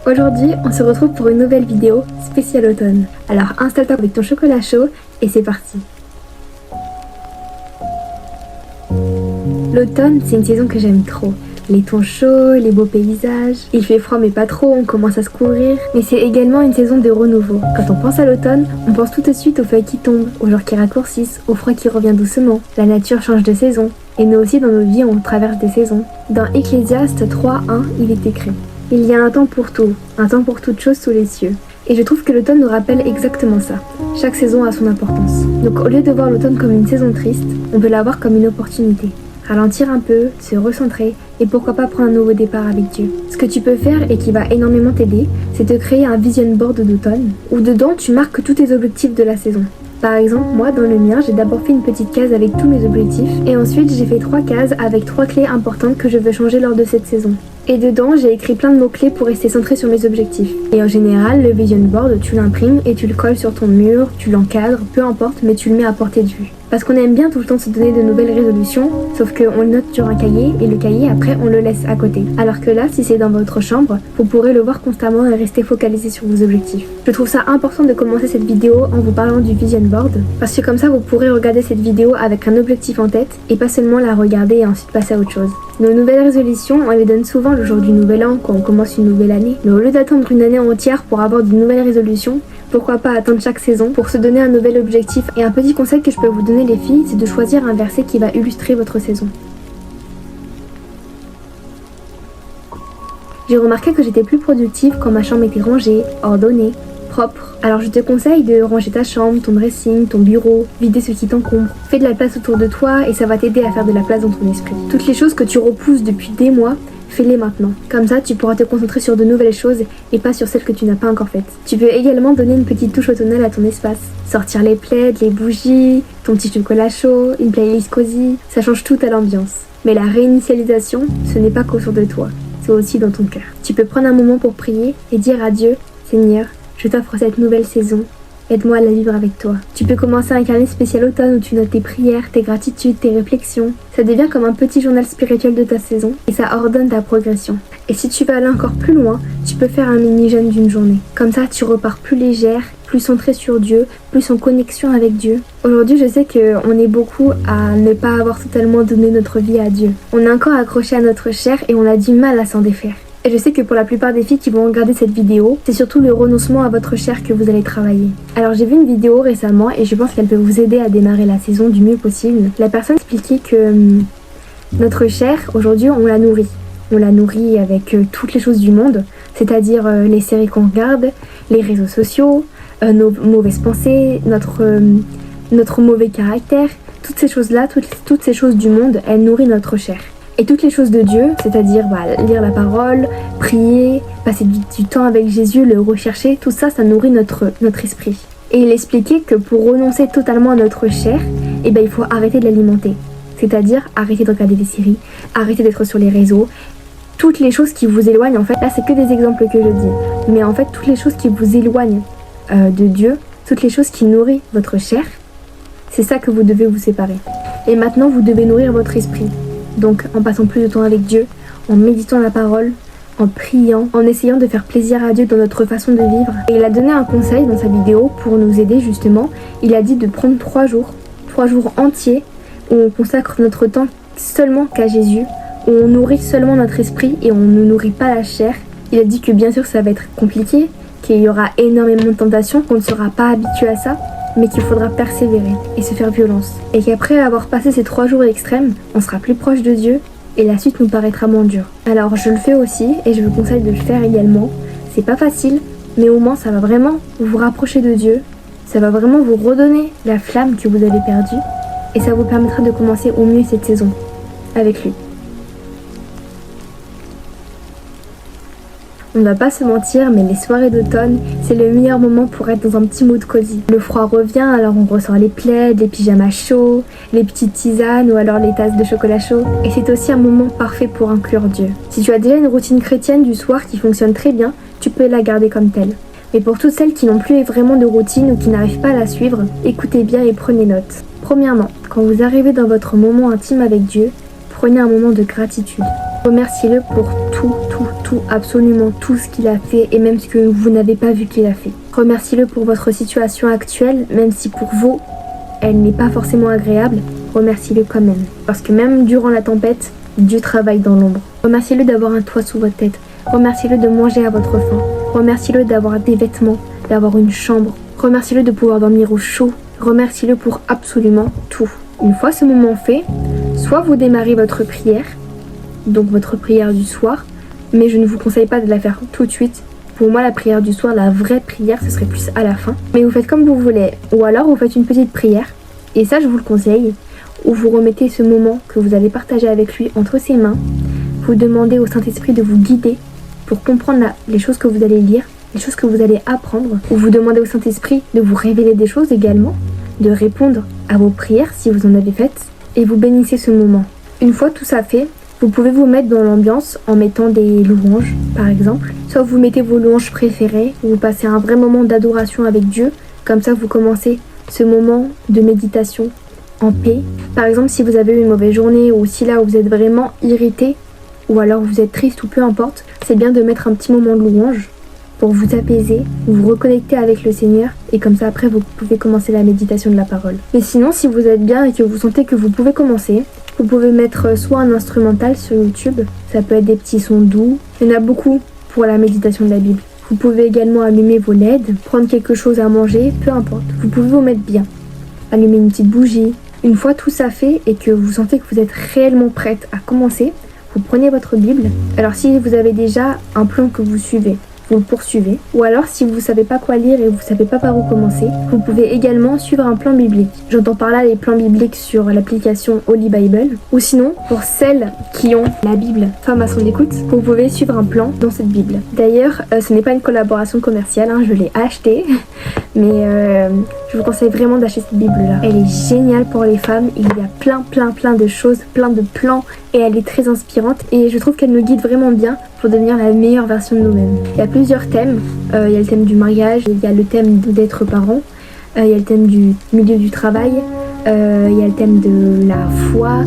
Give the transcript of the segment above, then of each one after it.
Aujourd'hui, on se retrouve pour une nouvelle vidéo spéciale automne. Alors installe-toi avec ton chocolat chaud et c'est parti. L'automne, c'est une saison que j'aime trop. Les tons chauds, les beaux paysages. Il fait froid mais pas trop, on commence à se couvrir. Mais c'est également une saison de renouveau. Quand on pense à l'automne, on pense tout de suite aux feuilles qui tombent, aux jours qui raccourcissent, au froid qui revient doucement. La nature change de saison. Et nous aussi dans nos vies, on traverse des saisons. Dans Ecclésiaste 3:1, il est écrit: il y a un temps pour tout, un temps pour toute chose sous les cieux. Et je trouve que l'automne nous rappelle exactement ça. Chaque saison a son importance. Donc au lieu de voir l'automne comme une saison triste, on peut la voir comme une opportunité. Ralentir un peu, se recentrer et pourquoi pas prendre un nouveau départ avec Dieu. Ce que tu peux faire et qui va énormément t'aider, c'est de créer un vision board d'automne où dedans tu marques tous tes objectifs de la saison. Par exemple, moi dans le mien, j'ai d'abord fait une petite case avec tous mes objectifs et ensuite j'ai fait 3 cases avec 3 clés importantes que je veux changer lors de cette saison. Et dedans, j'ai écrit plein de mots-clés pour rester centré sur mes objectifs. Et en général, le vision board, tu l'imprimes et tu le colles sur ton mur, tu l'encadres, peu importe, mais tu le mets à portée de vue. Parce qu'on aime bien tout le temps se donner de nouvelles résolutions, sauf qu'on le note sur un cahier et le cahier après on le laisse à côté. Alors que là, si c'est dans votre chambre, vous pourrez le voir constamment et rester focalisé sur vos objectifs. Je trouve ça important de commencer cette vidéo en vous parlant du vision board, parce que comme ça vous pourrez regarder cette vidéo avec un objectif en tête et pas seulement la regarder et ensuite passer à autre chose. Nos nouvelles résolutions, on les donne souvent le jour du nouvel an quand on commence une nouvelle année. Mais au lieu d'attendre une année entière pour avoir de nouvelles résolutions, pourquoi pas attendre chaque saison pour se donner un nouvel objectif. Et un petit conseil que je peux vous donner les filles, c'est de choisir un verset qui va illustrer votre saison. J'ai remarqué que j'étais plus productive quand ma chambre était rangée, ordonnée, propre. Alors je te conseille de ranger ta chambre, ton dressing, ton bureau, vider ce qui t'encombre. Fais de la place autour de toi et ça va t'aider à faire de la place dans ton esprit. Toutes les choses que tu repousses depuis des mois, fais-les maintenant. Comme ça, tu pourras te concentrer sur de nouvelles choses et pas sur celles que tu n'as pas encore faites. Tu peux également donner une petite touche automnale à ton espace. Sortir les plaids, les bougies, ton petit chocolat chaud, une playlist cosy, ça change tout à l'ambiance. Mais la réinitialisation, ce n'est pas qu'autour de toi, c'est aussi dans ton cœur. Tu peux prendre un moment pour prier et dire à Dieu: Seigneur, je t'offre cette nouvelle saison. Aide-moi à la vivre avec toi. Tu peux commencer un carnet spécial automne où tu notes tes prières, tes gratitudes, tes réflexions. Ça devient comme un petit journal spirituel de ta saison et ça ordonne ta progression. Et si tu veux aller encore plus loin, tu peux faire un mini-jeûne d'une journée. Comme ça, tu repars plus légère, plus centrée sur Dieu, plus en connexion avec Dieu. Aujourd'hui, je sais qu'on est beaucoup à ne pas avoir totalement donné notre vie à Dieu. On est encore accroché à notre chair et on a du mal à s'en défaire. Et je sais que pour la plupart des filles qui vont regarder cette vidéo, c'est surtout le renoncement à votre chair que vous allez travailler. Alors j'ai vu une vidéo récemment et je pense qu'elle peut vous aider à démarrer la saison du mieux possible. La personne expliquait que notre chair, aujourd'hui, on la nourrit. On la nourrit avec toutes les choses du monde, c'est-à-dire les séries qu'on regarde, les réseaux sociaux, nos mauvaises pensées, notre mauvais caractère. Toutes ces choses-là, toutes ces choses du monde, elles nourrissent notre chair. Et toutes les choses de Dieu, c'est-à-dire lire la parole, prier, passer du temps avec Jésus, le rechercher, tout ça, ça nourrit notre esprit. Et il expliquait que pour renoncer totalement à notre chair, il faut arrêter de l'alimenter. C'est-à-dire arrêter de regarder des séries, arrêter d'être sur les réseaux. Toutes les choses qui vous éloignent, en fait, là c'est que des exemples que je dis, mais en fait toutes les choses qui vous éloignent de Dieu, toutes les choses qui nourrissent votre chair, c'est ça que vous devez vous séparer. Et maintenant vous devez nourrir votre esprit. Donc en passant plus de temps avec Dieu, en méditant la parole, en priant, en essayant de faire plaisir à Dieu dans notre façon de vivre. Et il a donné un conseil dans sa vidéo pour nous aider justement. Il a dit de prendre 3 jours entiers où on consacre notre temps seulement qu'à Jésus, où on nourrit seulement notre esprit et on ne nourrit pas la chair. Il a dit que bien sûr ça va être compliqué, qu'il y aura énormément de tentations, qu'on ne sera pas habitué à ça, mais qu'il faudra persévérer et se faire violence. Et qu'après avoir passé ces 3 jours extrêmes, on sera plus proche de Dieu et la suite nous paraîtra moins dure. Alors je le fais aussi et je vous conseille de le faire également. C'est pas facile, mais au moins ça va vraiment vous rapprocher de Dieu, ça va vraiment vous redonner la flamme que vous avez perdue et ça vous permettra de commencer au mieux cette saison avec lui. On va pas se mentir, mais les soirées d'automne, c'est le meilleur moment pour être dans un petit mood cosy. Le froid revient, alors on ressort les plaids, les pyjamas chauds, les petites tisanes ou alors les tasses de chocolat chaud. Et c'est aussi un moment parfait pour inclure Dieu. Si tu as déjà une routine chrétienne du soir qui fonctionne très bien, tu peux la garder comme telle. Mais pour toutes celles qui n'ont plus vraiment de routine ou qui n'arrivent pas à la suivre, écoutez bien et prenez note. Premièrement, quand vous arrivez dans votre moment intime avec Dieu, prenez un moment de gratitude. Remerciez-le pour tout tout, absolument tout ce qu'il a fait et même ce que vous n'avez pas vu qu'il a fait. Remerciez-le pour votre situation actuelle, même si pour vous, elle n'est pas forcément agréable, remerciez-le quand même. Parce que même durant la tempête, Dieu travaille dans l'ombre. Remerciez-le d'avoir un toit sous votre tête. Remerciez-le de manger à votre faim. Remerciez-le d'avoir des vêtements, d'avoir une chambre. Remerciez-le de pouvoir dormir au chaud. Remerciez-le pour absolument tout. Une fois ce moment fait, soit vous démarrez votre prière, donc votre prière du soir, mais je ne vous conseille pas de la faire tout de suite. Pour moi, la prière du soir, la vraie prière, ce serait plus à la fin. Mais vous faites comme vous voulez. Ou alors, vous faites une petite prière, et ça, je vous le conseille, où vous remettez ce moment que vous allez partager avec lui entre ses mains. Vous demandez au Saint-Esprit de vous guider pour comprendre les choses que vous allez lire, les choses que vous allez apprendre. Ou vous demandez au Saint-Esprit de vous révéler des choses également, de répondre à vos prières si vous en avez faites, et vous bénissez ce moment. Une fois tout ça fait, vous pouvez vous mettre dans l'ambiance en mettant des louanges, par exemple. Soit vous mettez vos louanges préférées, vous passez un vrai moment d'adoration avec Dieu. Comme ça, vous commencez ce moment de méditation en paix. Par exemple, si vous avez eu une mauvaise journée ou si là vous êtes vraiment irrité ou alors vous êtes triste ou peu importe, c'est bien de mettre un petit moment de louange pour vous apaiser, vous reconnecter avec le Seigneur et comme ça après vous pouvez commencer la méditation de la parole. Mais sinon, si vous êtes bien et que vous sentez que vous pouvez commencer, vous pouvez mettre soit un instrumental sur YouTube, ça peut être des petits sons doux, il y en a beaucoup pour la méditation de la Bible. Vous pouvez également allumer vos LED, prendre quelque chose à manger, peu importe, vous pouvez vous mettre bien. Allumer une petite bougie. Une fois tout ça fait et que vous sentez que vous êtes réellement prête à commencer, vous prenez votre Bible. Alors si vous avez déjà un plan que vous suivez, vous le poursuivez. Ou alors si vous ne savez pas quoi lire et vous ne savez pas par où commencer, vous pouvez également suivre un plan biblique. J'entends par là les plans bibliques sur l'application Holy Bible. Ou sinon, pour celles qui ont la Bible Femme à son écoute, vous pouvez suivre un plan dans cette Bible. D'ailleurs, ce n'est pas une collaboration commerciale, je l'ai achetée. Mais je vous conseille vraiment d'acheter cette Bible-là. Elle est géniale pour les femmes. Il y a plein de choses, plein de plans. Et elle est très inspirante. Et je trouve qu'elle nous guide vraiment bien pour devenir la meilleure version de nous-mêmes. Il y a plusieurs thèmes. Il y a le thème du mariage. Il y a le thème d'être parent. Il y a le thème du milieu du travail. Il y a le thème de la foi.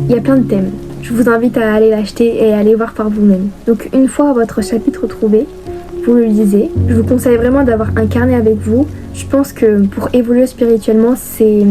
Il y a plein de thèmes. Je vous invite à aller l'acheter et à aller voir par vous-même. Donc une fois votre chapitre trouvé, vous le lisez. Je vous conseille vraiment d'avoir un carnet avec vous. Je pense que pour évoluer spirituellement, c'est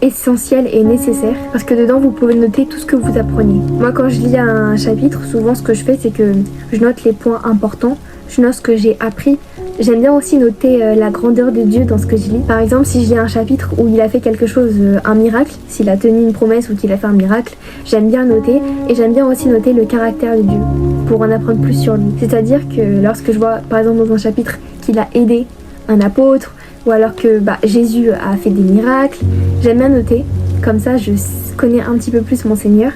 essentiel et nécessaire parce que dedans vous pouvez noter tout ce que vous apprenez. Moi quand je lis un chapitre, souvent ce que je fais c'est que je note les points importants, je note ce que j'ai appris. J'aime bien aussi noter la grandeur de Dieu dans ce que je lis. Par exemple, si j'ai un chapitre où il a fait quelque chose, un miracle, s'il a tenu une promesse ou qu'il a fait un miracle, j'aime bien noter et j'aime bien aussi noter le caractère de Dieu pour en apprendre plus sur lui. C'est-à-dire que lorsque je vois par exemple dans un chapitre qu'il a aidé un apôtre ou alors que Jésus a fait des miracles, j'aime bien noter. Comme ça, je connais un petit peu plus mon Seigneur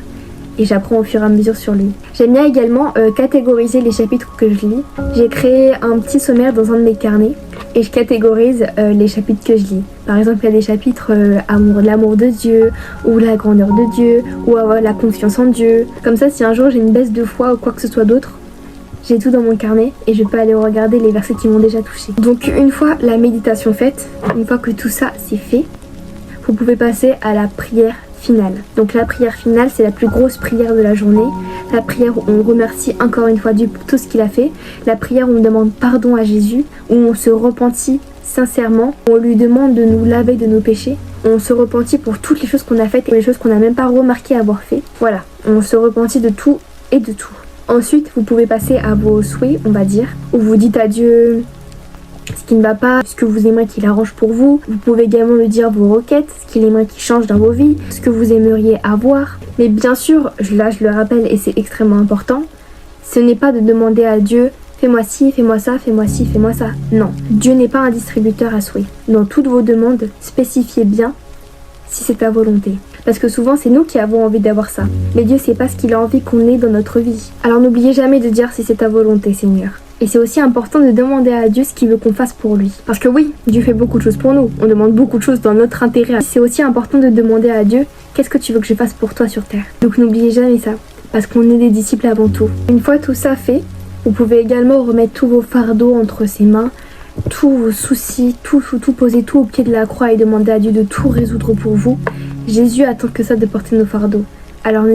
et j'apprends au fur et à mesure sur lui. J'aime bien également catégoriser les chapitres que je lis. J'ai créé un petit sommaire dans un de mes carnets et je catégorise les chapitres que je lis. Par exemple, il y a des chapitres l'amour de Dieu ou la grandeur de Dieu ou avoir la confiance en Dieu. Comme ça, si un jour j'ai une baisse de foi ou quoi que ce soit d'autre, j'ai tout dans mon carnet et je peux aller regarder les versets qui m'ont déjà touché. Donc une fois la méditation faite, une fois que tout ça c'est fait, vous pouvez passer à la prière finale. Donc la prière finale, c'est la plus grosse prière de la journée. La prière où on remercie encore une fois Dieu pour tout ce qu'il a fait. La prière où on demande pardon à Jésus, où on se repentit sincèrement, où on lui demande de nous laver de nos péchés. On se repentit pour toutes les choses qu'on a faites et les choses qu'on n'a même pas remarqué avoir fait. Voilà, on se repentit de tout et de tout. Ensuite, vous pouvez passer à vos souhaits, on va dire, où vous dites à Dieu ce qui ne va pas, ce que vous aimeriez qu'il arrange pour vous. Vous pouvez également lui dire vos requêtes, ce qu'il aimerait qu'il change dans vos vies, ce que vous aimeriez avoir. Mais bien sûr, là je le rappelle et c'est extrêmement important, ce n'est pas de demander à Dieu fais-moi ci, fais-moi ça, fais-moi ci, fais-moi ça. Non, Dieu n'est pas un distributeur à souhait. Dans toutes vos demandes, spécifiez bien si c'est ta volonté. Parce que souvent c'est nous qui avons envie d'avoir ça. Mais Dieu sait pas ce qu'il a envie qu'on ait dans notre vie. Alors n'oubliez jamais de dire si c'est ta volonté, Seigneur. Et c'est aussi important de demander à Dieu ce qu'il veut qu'on fasse pour lui. Parce que oui, Dieu fait beaucoup de choses pour nous. On demande beaucoup de choses dans notre intérêt. C'est aussi important de demander à Dieu qu'est-ce que tu veux que je fasse pour toi sur terre. Donc n'oubliez jamais ça. Parce qu'on est des disciples avant tout. Une fois tout ça fait, vous pouvez également remettre tous vos fardeaux entre ses mains. Tous vos soucis, tout poser tout au pied de la croix et demander à Dieu de tout résoudre pour vous. Jésus attend que ça de porter nos fardeaux. Alors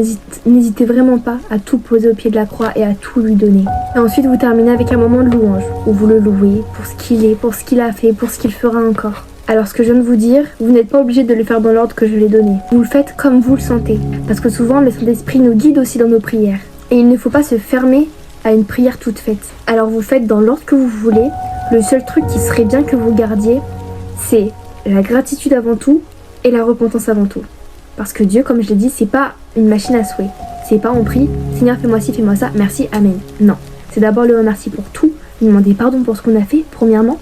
n'hésitez vraiment pas à tout poser au pied de la croix et à tout lui donner. Et ensuite vous terminez avec un moment de louange, où vous le louez pour ce qu'il est, pour ce qu'il a fait, pour ce qu'il fera encore. Alors ce que je viens de vous dire, vous n'êtes pas obligé de le faire dans l'ordre que je l'ai donné. Vous le faites comme vous le sentez, parce que souvent le Saint-Esprit nous guide aussi dans nos prières. Et il ne faut pas se fermer à une prière toute faite. Alors vous faites dans l'ordre que vous voulez. Le seul truc qui serait bien que vous gardiez, c'est la gratitude avant tout et la repentance avant tout. Parce que Dieu, comme je l'ai dit, c'est pas une machine à souhait. C'est pas on prie, Seigneur fais-moi ci, fais-moi ça, merci, amen. Non, c'est d'abord le remercier pour tout, lui demander pardon pour ce qu'on a fait, premièrement,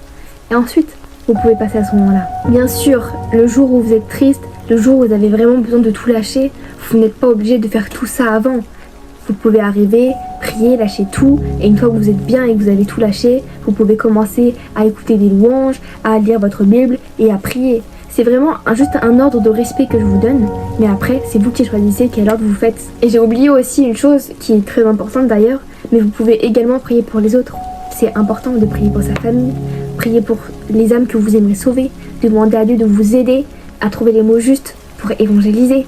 et ensuite, vous pouvez passer à ce moment-là. Bien sûr, le jour où vous êtes triste, le jour où vous avez vraiment besoin de tout lâcher, vous n'êtes pas obligé de faire tout ça avant. Vous pouvez arriver, prier, lâcher tout, et une fois que vous êtes bien et que vous avez tout lâché, vous pouvez commencer à écouter des louanges, à lire votre Bible et à prier. C'est vraiment juste un ordre de respect que je vous donne, mais après, c'est vous qui choisissez quel ordre vous faites. Et j'ai oublié aussi une chose qui est très importante d'ailleurs, mais vous pouvez également prier pour les autres. C'est important de prier pour sa famille, prier pour les âmes que vous aimeriez sauver, demander à Dieu de vous aider à trouver les mots justes pour évangéliser.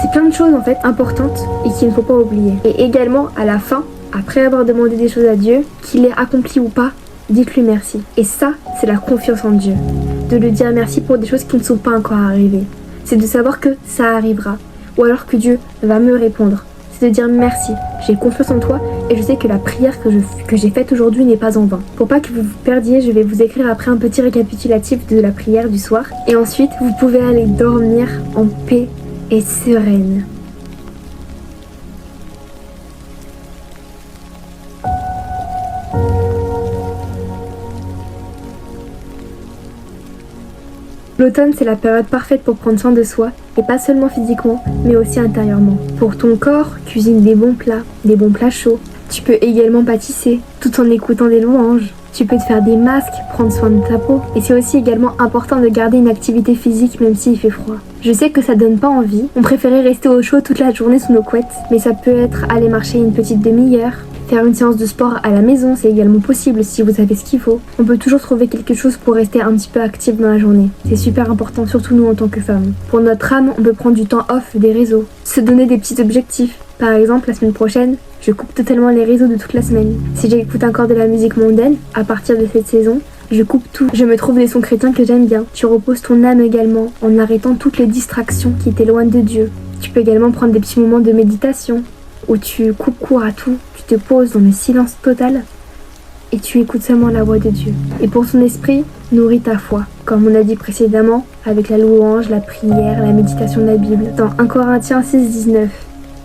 C'est plein de choses en fait importantes et qu'il ne faut pas oublier. Et également à la fin, après avoir demandé des choses à Dieu, qu'il ait accompli ou pas, dites-lui merci. Et ça, c'est la confiance en Dieu. De lui dire merci pour des choses qui ne sont pas encore arrivées. C'est de savoir que ça arrivera. Ou alors que Dieu va me répondre. C'est de dire merci, j'ai confiance en toi et je sais que la prière que j'ai faite aujourd'hui n'est pas en vain. Pour pas que vous vous perdiez, je vais vous écrire après un petit récapitulatif de la prière du soir. Et ensuite, vous pouvez aller dormir en paix et sereine. L'automne, c'est la période parfaite pour prendre soin de soi, et pas seulement physiquement, mais aussi intérieurement. Pour ton corps, cuisine des bons plats chauds. Tu peux également pâtisser, tout en écoutant des louanges. Tu peux te faire des masques, prendre soin de ta peau. Et c'est aussi également important de garder une activité physique même s'il fait froid. Je sais que ça donne pas envie, on préférait rester au chaud toute la journée sous nos couettes, mais ça peut être aller marcher une petite demi-heure. Faire une séance de sport à la maison, c'est également possible si vous avez ce qu'il faut. On peut toujours trouver quelque chose pour rester un petit peu actif dans la journée. C'est super important, surtout nous en tant que femmes. Pour notre âme, on peut prendre du temps off des réseaux. Se donner des petits objectifs. Par exemple, la semaine prochaine, je coupe totalement les réseaux de toute la semaine. Si j'écoute encore de la musique mondaine, à partir de cette saison, je coupe tout. Je me trouve des sons chrétiens que j'aime bien. Tu reposes ton âme également en arrêtant toutes les distractions qui t'éloignent de Dieu. Tu peux également prendre des petits moments de méditation où tu coupes court à tout. Tu te poses dans le silence total et tu écoutes seulement la voix de Dieu. Et pour ton esprit, nourris ta foi, comme on a dit précédemment, avec la louange, la prière, la méditation de la Bible. Dans 1 Corinthiens 6,19,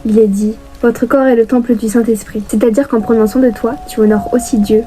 il est dit « Votre corps est le temple du Saint-Esprit ». C'est-à-dire qu'en prenant soin de toi, tu honores aussi Dieu.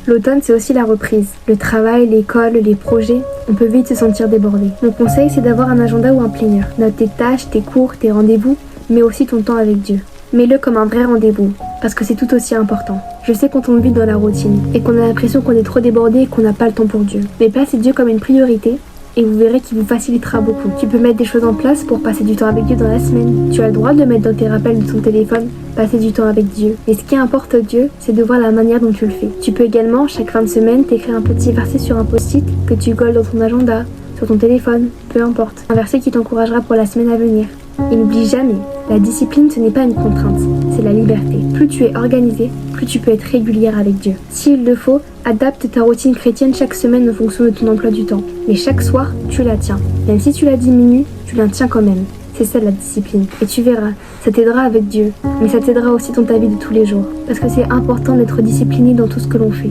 L'automne, c'est aussi la reprise. Le travail, l'école, les projets, on peut vite se sentir débordé. Mon conseil, c'est d'avoir un agenda ou un planner. Note tes tâches, tes cours, tes rendez-vous, mais aussi ton temps avec Dieu. Mets-le comme un vrai rendez-vous, parce que c'est tout aussi important. Je sais quand on vit dans la routine, et qu'on a l'impression qu'on est trop débordé et qu'on n'a pas le temps pour Dieu. Mais placez Dieu comme une priorité, et vous verrez qu'il vous facilitera beaucoup. Tu peux mettre des choses en place pour passer du temps avec Dieu dans la semaine. Tu as le droit de le mettre dans tes rappels de ton téléphone, passer du temps avec Dieu. Et ce qui importe Dieu, c'est de voir la manière dont tu le fais. Tu peux également, chaque fin de semaine, t'écrire un petit verset sur un post-it que tu colles dans ton agenda, sur ton téléphone, peu importe. Un verset qui t'encouragera pour la semaine à venir. Et n'oublie jamais, la discipline ce n'est pas une contrainte, c'est la liberté. Plus tu es organisé, plus tu peux être régulière avec Dieu. S'il le faut, adapte ta routine chrétienne chaque semaine en fonction de ton emploi du temps. Mais chaque soir, tu la tiens. Même si tu la diminues, tu la tiens quand même. C'est ça la discipline. Et tu verras, ça t'aidera avec Dieu, mais ça t'aidera aussi dans ta vie de tous les jours. Parce que c'est important d'être discipliné dans tout ce que l'on fait.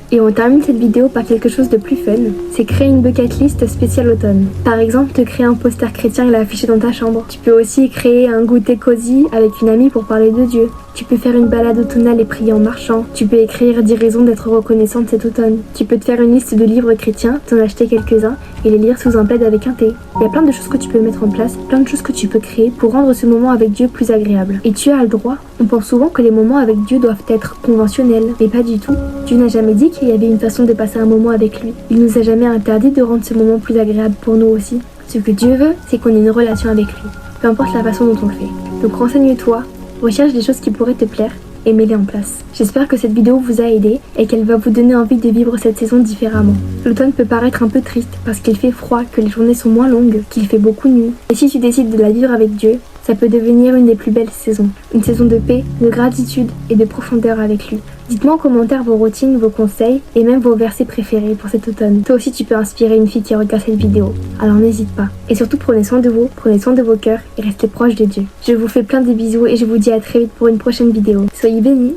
Et on termine cette vidéo par quelque chose de plus fun, c'est créer une bucket list spéciale automne. Par exemple, te créer un poster chrétien et l'afficher dans ta chambre. Tu peux aussi créer un goûter cosy avec une amie pour parler de Dieu. Tu peux faire une balade automnale et prier en marchant. Tu peux écrire 10 raisons d'être reconnaissante cet automne. Tu peux te faire une liste de livres chrétiens, t'en acheter quelques-uns et les lire sous un plaid avec un thé. Il y a plein de choses que tu peux mettre en place, plein de choses que tu peux créer pour rendre ce moment avec Dieu plus agréable. Et tu as le droit. On pense souvent que les moments avec Dieu doivent être conventionnels, mais pas du tout. Dieu n'a jamais dit qu'il y avait une façon de passer un moment avec lui. Il nous a jamais interdit de rendre ce moment plus agréable pour nous aussi. Ce que Dieu veut, c'est qu'on ait une relation avec lui, peu importe la façon dont on le fait. Donc renseigne-toi, recherche des choses qui pourraient te plaire et mets-les en place. J'espère que cette vidéo vous a aidé et qu'elle va vous donner envie de vivre cette saison différemment. L'automne peut paraître un peu triste parce qu'il fait froid, que les journées sont moins longues, qu'il fait beaucoup nuit. Et si tu décides de la vivre avec Dieu, ça peut devenir une des plus belles saisons. Une saison de paix, de gratitude et de profondeur avec lui. Dites-moi en commentaire vos routines, vos conseils et même vos versets préférés pour cet automne. Toi aussi tu peux inspirer une fille qui regarde cette vidéo. Alors n'hésite pas. Et surtout prenez soin de vous, prenez soin de vos cœurs et restez proches de Dieu. Je vous fais plein de bisous et je vous dis à très vite pour une prochaine vidéo. Soyez bénis!